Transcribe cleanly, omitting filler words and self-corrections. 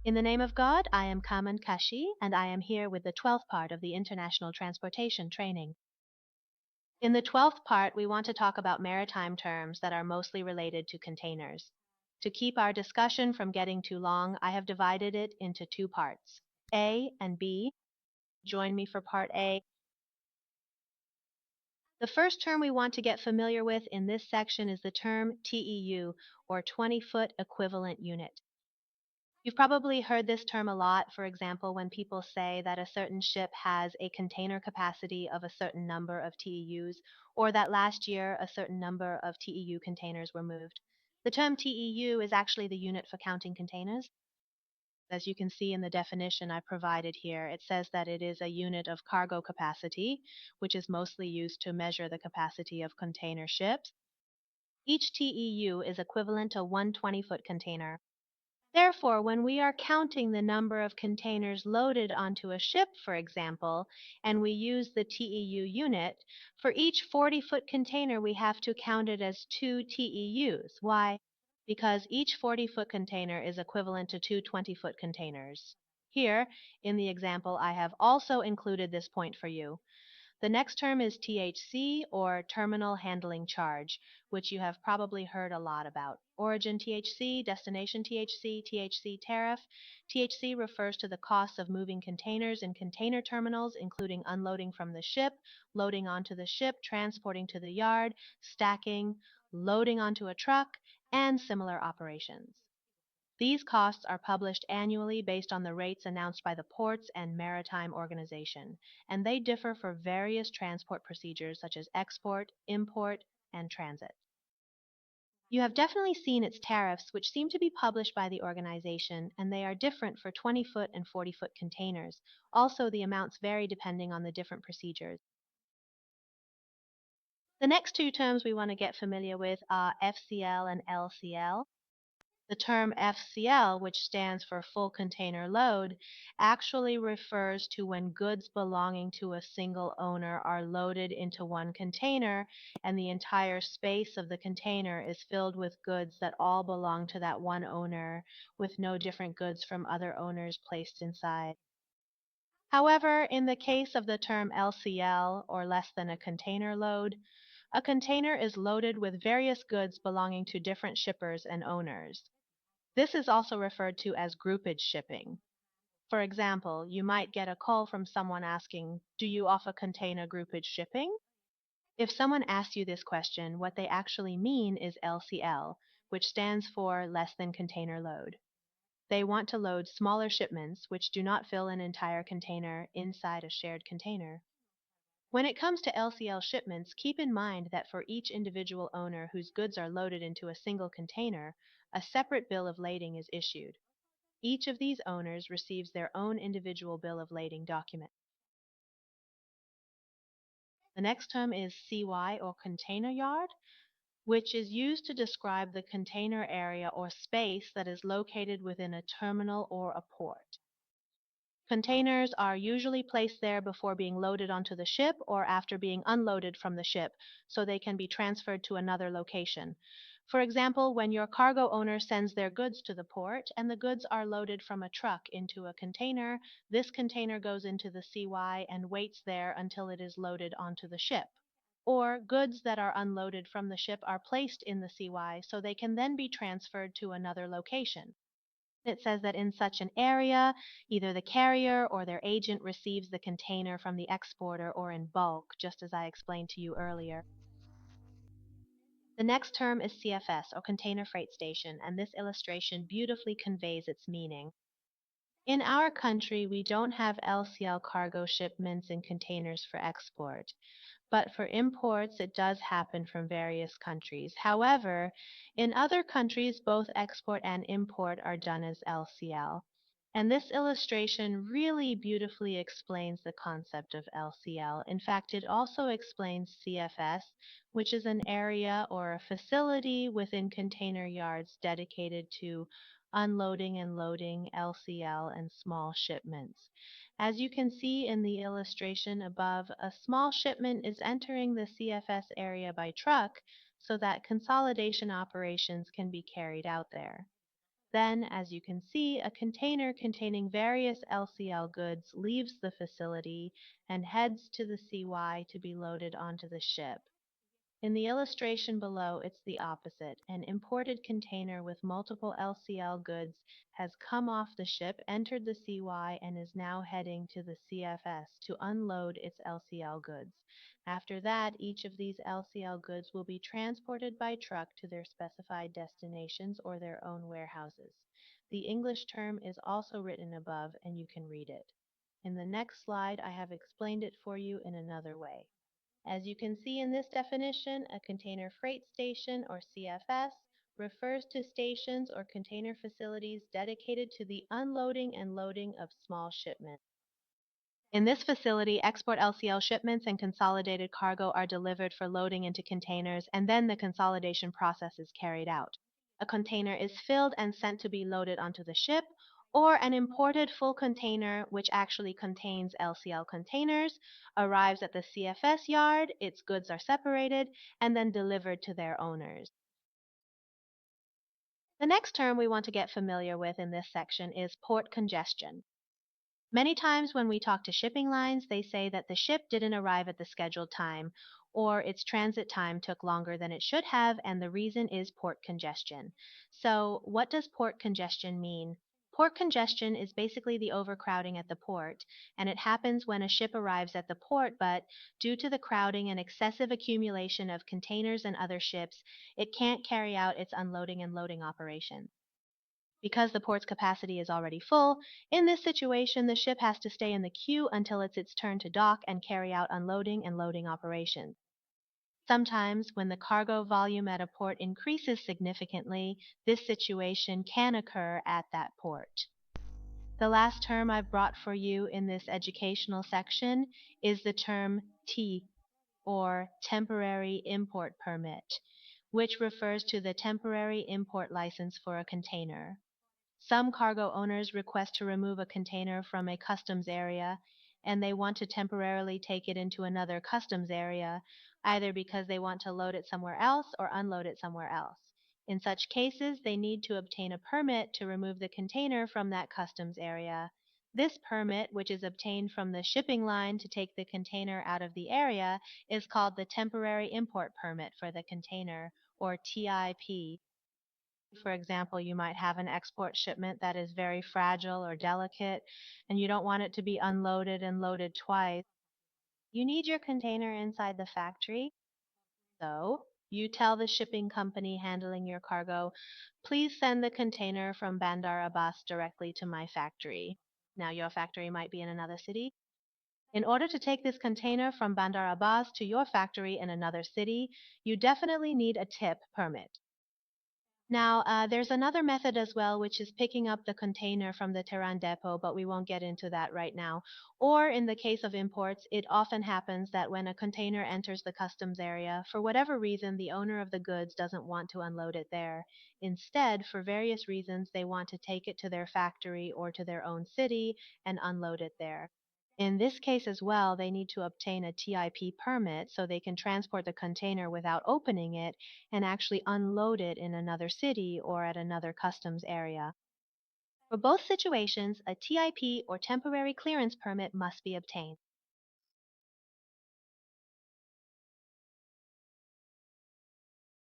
In the name of God, I am Kaman Kashi, and I am here with the 12th part of the International Transportation Training. In the 12th part, we want to talk about maritime terms that are mostly related to containers. To keep our discussion from getting too long, I have divided it into two parts, A and B. Join me for part A. The first term we want to get familiar with in this section is the term TEU, or 20-foot equivalent unit. You've probably heard this term a lot, for example, when people say that a certain ship has a container capacity of a certain number of TEUs, or that last year a certain number of TEU containers were moved. The term TEU is actually the unit for counting containers. As you can see in the definition I provided here, it says that it is a unit of cargo capacity, which is mostly used to measure the capacity of container ships. Each TEU is equivalent to one 20-foot container. Therefore, when we are counting the number of containers loaded onto a ship, for example, and we use the TEU unit, for each 40-foot container we have to count it as 2 TEUs. Why? Because each 40-foot container is equivalent to two 20-foot containers. Here, in the example, I have also included this point for you. The next term is THC, or Terminal Handling Charge, which you have probably heard a lot about. Origin THC, destination THC, THC tariff. THC refers to the costs of moving containers in container terminals, including unloading from the ship, loading onto the ship, transporting to the yard, stacking, loading onto a truck, and similar operations. These costs are published annually based on the rates announced by the Ports and Maritime Organization, and they differ for various transport procedures such as export, import, and transit. You have definitely seen its tariffs, which seem to be published by the organization, and they are different for 20-foot and 40-foot containers. Also, the amounts vary depending on the different procedures. The next two terms we want to get familiar with are FCL and LCL. The term FCL, which stands for full container load, actually refers to when goods belonging to a single owner are loaded into one container and the entire space of the container is filled with goods that all belong to that one owner, with no different goods from other owners placed inside. However, in the case of the term LCL, or less than a container load, a container is loaded with various goods belonging to different shippers and owners. This is also referred to as groupage shipping. For example, you might get a call from someone asking, "Do you offer container groupage shipping?" If someone asks you this question, what they actually mean is LCL, which stands for less than container load. They want to load smaller shipments, which do not fill an entire container, inside a shared container. When it comes to LCL shipments, keep in mind that for each individual owner whose goods are loaded into a single container, a separate bill of lading is issued. Each of these owners receives their own individual bill of lading document. The next term is CY, or container yard, which is used to describe the container area or space that is located within a terminal or a port. Containers are usually placed there before being loaded onto the ship or after being unloaded from the ship, so they can be transferred to another location. For example, when your cargo owner sends their goods to the port and the goods are loaded from a truck into a container, this container goes into the CY and waits there until it is loaded onto the ship. Or goods that are unloaded from the ship are placed in the CY so they can then be transferred to another location. It says that in such an area, either the carrier or their agent receives the container from the exporter or in bulk, just as I explained to you earlier. The next term is CFS, or Container Freight Station, and this illustration beautifully conveys its meaning. In our country, we don't have LCL cargo shipments in containers for export, but for imports it does happen from various countries. However, in other countries, both export and import are done as LCL. And this illustration really beautifully explains the concept of LCL. In fact, it also explains CFS, which is an area or a facility within container yards dedicated to unloading and loading LCL and small shipments. As you can see in the illustration above, a small shipment is entering the CFS area by truck so that consolidation operations can be carried out there. Then, as you can see, a container containing various LCL goods leaves the facility and heads to the CY to be loaded onto the ship. In the illustration below, it's the opposite. An imported container with multiple LCL goods has come off the ship, entered the CY, and is now heading to the CFS to unload its LCL goods. After that, each of these LCL goods will be transported by truck to their specified destinations or their own warehouses. The English term is also written above, and you can read it. In the next slide, I have explained it for you in another way. As you can see in this definition, a container freight station, or CFS, refers to stations or container facilities dedicated to the unloading and loading of small shipments. In this facility, export LCL shipments and consolidated cargo are delivered for loading into containers, and then the consolidation process is carried out. A container is filled and sent to be loaded onto the ship, or an imported full container, which actually contains LCL containers, arrives at the CFS yard, its goods are separated, and then delivered to their owners. The next term we want to get familiar with in this section is port congestion. Many times when we talk to shipping lines, they say that the ship didn't arrive at the scheduled time, or its transit time took longer than it should have, and the reason is port congestion. So, what does port congestion mean? Port congestion is basically the overcrowding at the port, and it happens when a ship arrives at the port, but due to the crowding and excessive accumulation of containers and other ships, it can't carry out its unloading and loading operations. Because the port's capacity is already full, in this situation the ship has to stay in the queue until it's its turn to dock and carry out unloading and loading operations. Sometimes, when the cargo volume at a port increases significantly, this situation can occur at that port. The last term I've brought for you in this educational section is the term T, or Temporary Import Permit, which refers to the temporary import license for a container. Some cargo owners request to remove a container from a customs area, and they want to temporarily take it into another customs area, either because they want to load it somewhere else or unload it somewhere else. In such cases, they need to obtain a permit to remove the container from that customs area. This permit, which is obtained from the shipping line to take the container out of the area, is called the Temporary Import Permit for the container, or TIP. For example, you might have an export shipment that is very fragile or delicate, and you don't want it to be unloaded and loaded twice. You need your container inside the factory, so you tell the shipping company handling your cargo, please send the container from Bandar Abbas directly to my factory. Now, your factory might be in another city. In order to take this container from Bandar Abbas to your factory in another city, you definitely need a tip permit. Now, there's another method as well, which is picking up the container from the Tehran depot, but we won't get into that right now. Or in the case of imports, it often happens that when a container enters the customs area, for whatever reason, the owner of the goods doesn't want to unload it there. Instead, for various reasons, they want to take it to their factory or to their own city and unload it there. In this case as well, they need to obtain a TIP permit so they can transport the container without opening it and actually unload it in another city or at another customs area. For both situations, a TIP or temporary clearance permit must be obtained.